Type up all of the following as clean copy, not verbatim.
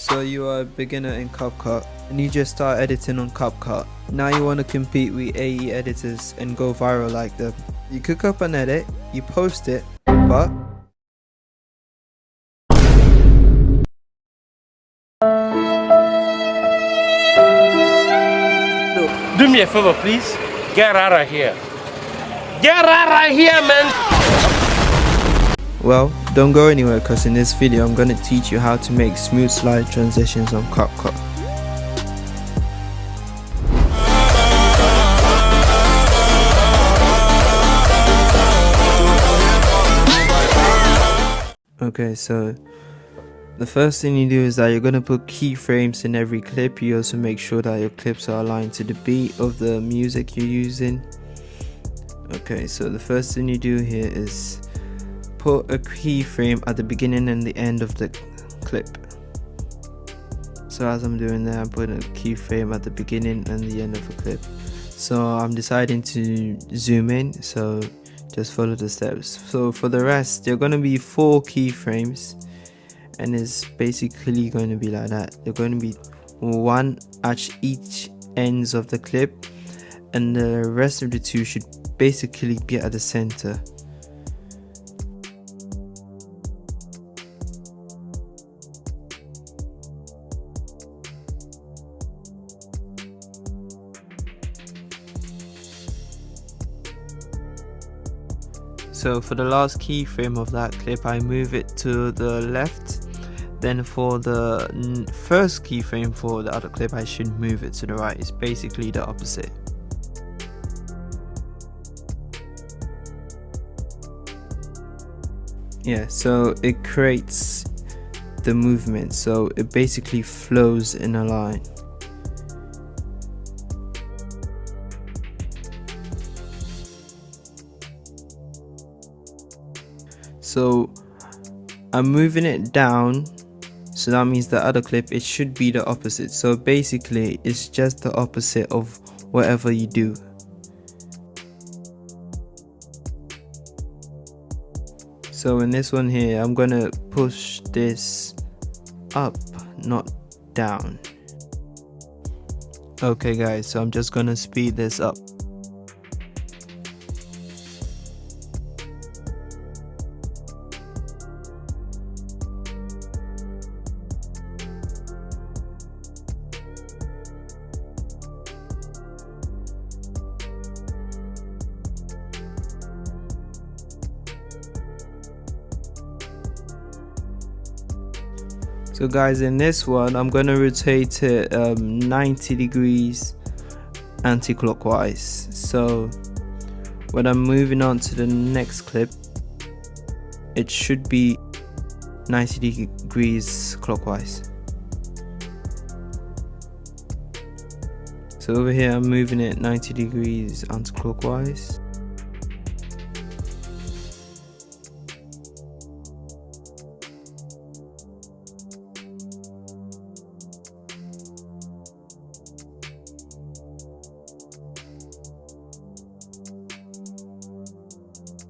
So you are a beginner in Capcut and you just start editing on Capcut. Now you want to compete with AE editors and go viral like them. You cook up an edit, you post it, but Do me a favor, please. Get out of here. Get out of here, man. well, don't go anywhere because in this video I'm going to teach you how to make smooth slide transitions on Capcut. Okay, so the first thing you do is that you're going to put keyframes in every clip. You also make sure that your clips are aligned to the beat of the music you're using. Okay, so the first thing you do here is put a keyframe at the beginning and the end of the clip. So as I'm doing that, I'm putting a keyframe at the beginning and the end of the clip. So I'm deciding to zoom in, so just follow the steps. So for the rest, there are going to be 4 keyframes, and it's basically going to be like that. They're going to be one at each ends of the clip, and the rest of the 2 should basically be at the center. So for the last keyframe of that clip, I move it to the left. Then for the first keyframe for the other clip, I should move it to the right. It's basically the opposite. Yeah, so it creates the movement, so it basically flows in a line. So I'm moving it down, so that means the other clip, it should be the opposite. So basically it's just the opposite of whatever you do. So in this one here, I'm gonna push this up, not down. Okay guys, so I'm just gonna speed this up. So guys, in this one, I'm going to rotate it 90 degrees anti-clockwise. So when I'm moving on to the next clip, it should be 90 degrees clockwise. So over here, I'm moving it 90 degrees anti-clockwise.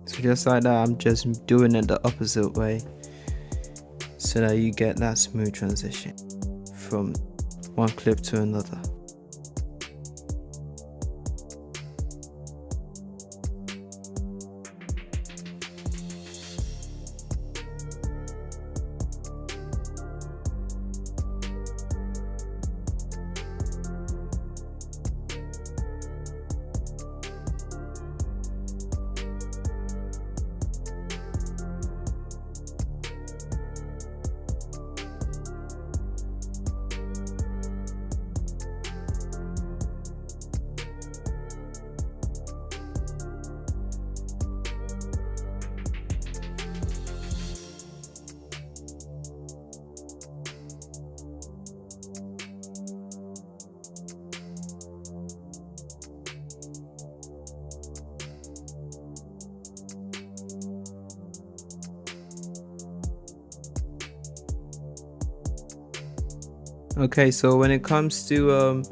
So just like that, I'm just doing it the opposite way so that you get that smooth transition from one clip to another. Okay, so when it comes to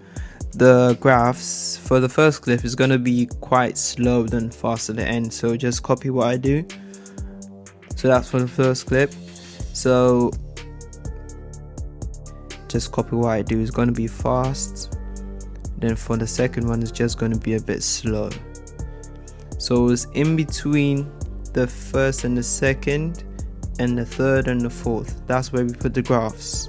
the graphs, for the first clip it's going to be quite slow then fast at the end, so just copy what I do. So that's for the first clip. So just copy what I do. It's going to be fast. Then for the second one, it's just going to be a bit slow. So it's in between the first and the second, and the third and the fourth. That's where we put the graphs.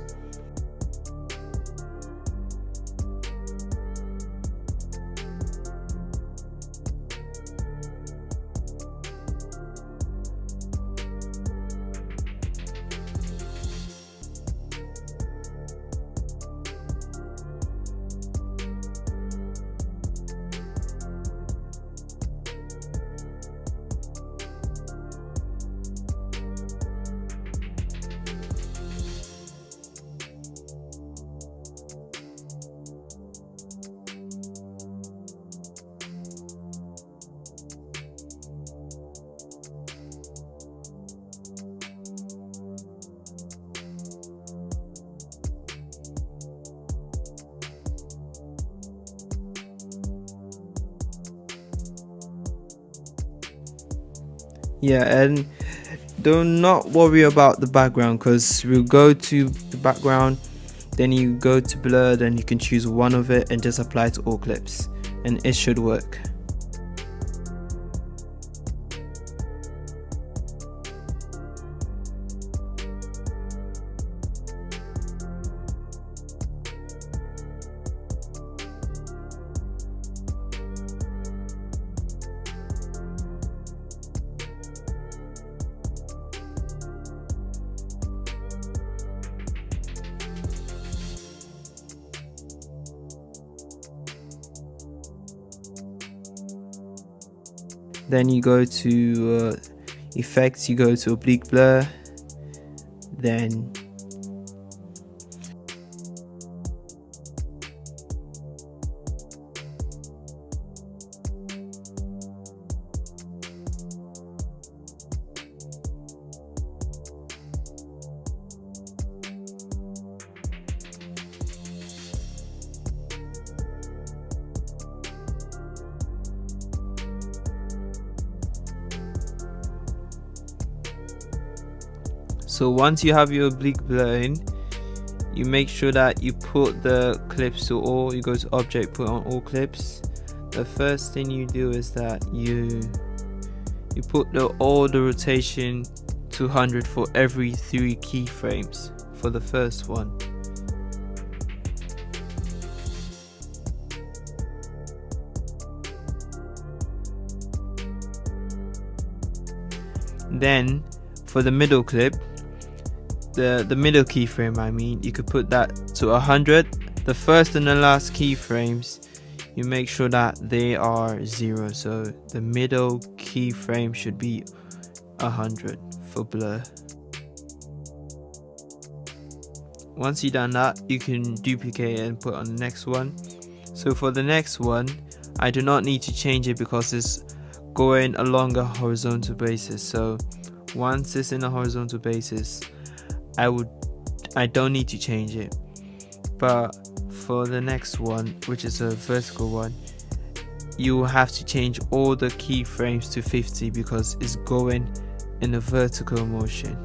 Yeah, and do not worry about the background, because we'll go to the background, then you go to blur, then you can choose one of it and just apply to all clips, and it should work. Then you go to effects, you go to oblique blur, then so once you have your oblique blur in, you make sure that you put the clips to all. You go to object, put on all clips. The first thing you do is that you put all the rotation to 100 for every 3 keyframes for the first one. Then for the middle clip, the middle keyframe, I mean, you could put that to 100. The first and the last keyframes, you make sure that they are 0. So the middle keyframe should be 100 for blur. Once you've done that, you can duplicate it and put on the next one. So for the next one, I do not need to change it because it's going along a horizontal basis. So once it's in a horizontal basis, I don't need to change it. But for the next one, which is a vertical one, you will have to change all the keyframes to 50 because it's going in a vertical motion.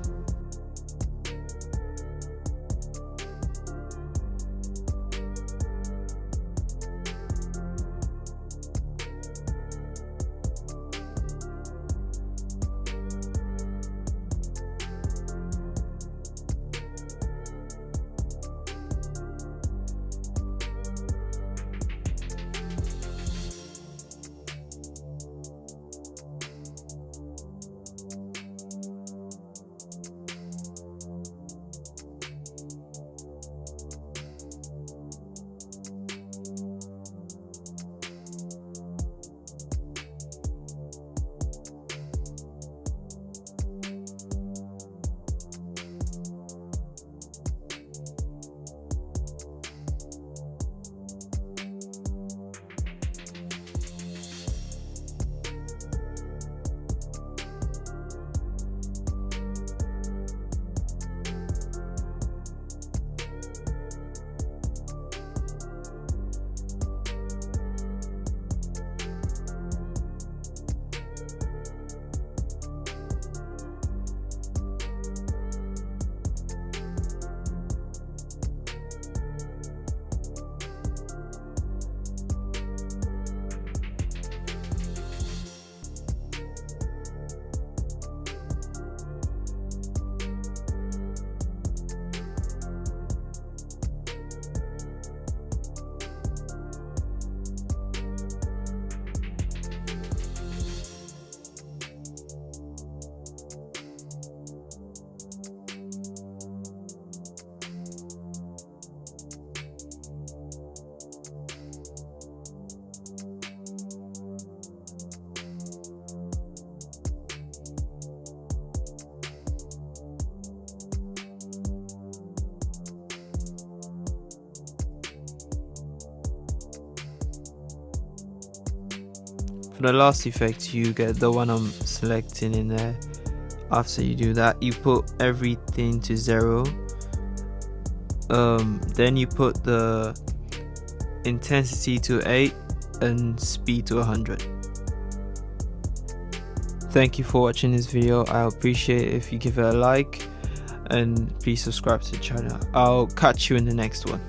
For the last effect, you get the one I'm selecting in there. After you do that, you put everything to 0. Then you put the intensity to 8 and speed to 100. Thank you for watching this video. I appreciate it if you give it a like, and please subscribe to the channel. I'll catch you in the next one.